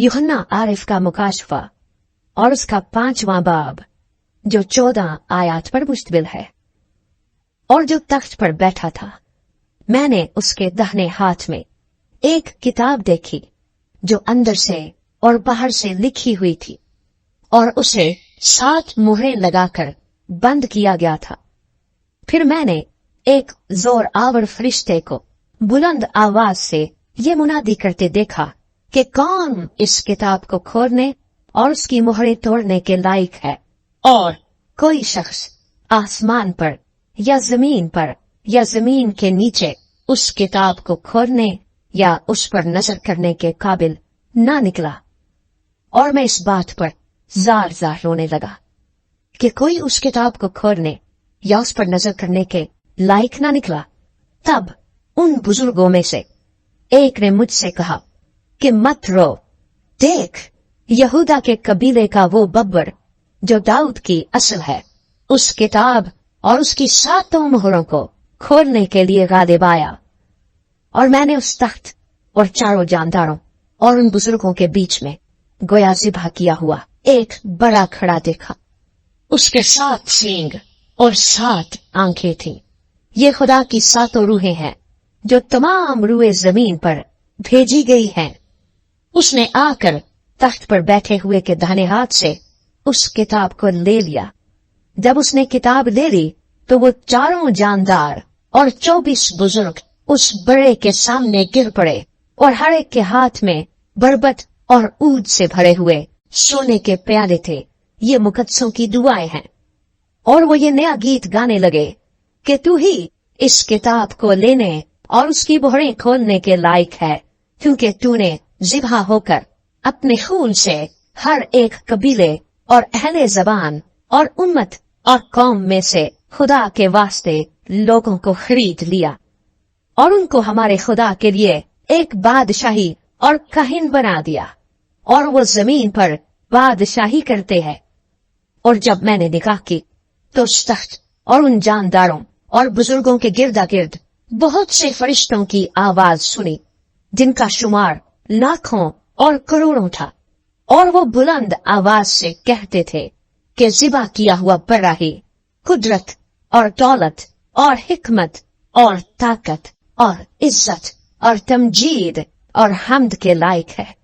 यूहन्ना आरिफ का मुकाशफा और उसका 5वां बाब जो 14 आयत पर मुश्तमिल है। और जो तख्त पर बैठा था, मैंने उसके दाहिने हाथ में एक किताब देखी जो अंदर से और बाहर से लिखी हुई थी, और उसे 7 मुहरें लगाकर बंद किया गया था। फिर मैंने एक जोर आवर फरिश्ते को बुलंद आवाज से ये मुनादी करते देखा कि कौन इस किताब को खोलने और उसकी मुहरें तोड़ने के लायक है। और कोई शख्स आसमान पर या जमीन पर या जमीन के नीचे उस किताब को खोलने या उस पर नजर करने के काबिल ना निकला। और मैं इस बात पर जार जार रोने लगा कि कोई उस किताब को खोलने या उस पर नजर करने के लायक ना निकला। तब उन बुजुर्गों में से एक ने मुझसे कहा कि मत रो, देख, यहूदा के कबीले का वो बब्बर जो दाऊद की असल है, उस किताब और उसकी 7 मुहरों को खोलने के लिए गालिब आया। और मैंने उस तख्त और चारों जानदारों और उन बुजुर्गों के बीच में गोया ज़िबा किया हुआ एक बड़ा खड़ा देखा। उसके 7 सींग और 7 आंखें थीं। ये खुदा की 7 रूहें हैं जो तमाम रूए जमीन पर भेजी गई हैं। उसने आकर तख्त पर बैठे हुए के दाहिने हाथ से उस किताब को ले लिया। जब उसने किताब ले ली तो वो चारों जानदार और 24 बुजुर्ग उस बड़े के सामने गिर पड़े, और हर एक के हाथ में बरबत और ऊद से भरे हुए सोने के प्याले थे। ये मुकद्दसों की दुआएं हैं। और वो ये नया गीत गाने लगे कि तू ही इस किताब को लेने और उसकी मोहरें खोलने के लायक है, क्योंकि तूने ज़िबा होकर अपने खून से हर एक कबीले और अहले ज़बान और उम्मत और कौम में से खुदा के वास्ते लोगों को खरीद लिया, और उनको हमारे खुदा के लिए एक बादशाही और काहिन बना दिया, और वो जमीन पर बादशाही करते हैं। और जब मैंने निगाह की तो उस तख्त और उन जानदारों और बुजुर्गों के गिरदा गिर्द बहुत से फरिश्तों की आवाज सुनी, जिनका शुमार लाखों और करोड़ों था। और वो बुलंद आवाज से कहते थे कि ज़िबा किया हुआ बड़ा ही कुदरत और दौलत और हिकमत और ताकत और इज्जत और तमजीद और हम्द के लायक है।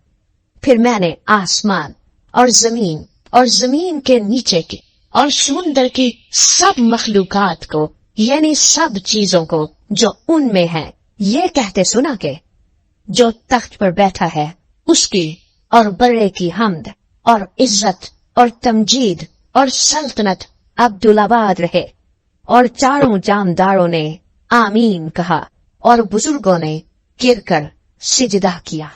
फिर मैंने आसमान और जमीन के नीचे की और समुंदर की सब मखलूकात को, यानी सब चीजों को जो उनमें है, ये कहते सुना के जो तख्त पर बैठा है उसकी और बड़े की हम्द और इज्जत और तमजीद और सल्तनत अब्दुलाबाद रहे। और चारों जानदारों ने आमीन कहा और बुजुर्गों ने गिरकर सिजदा किया।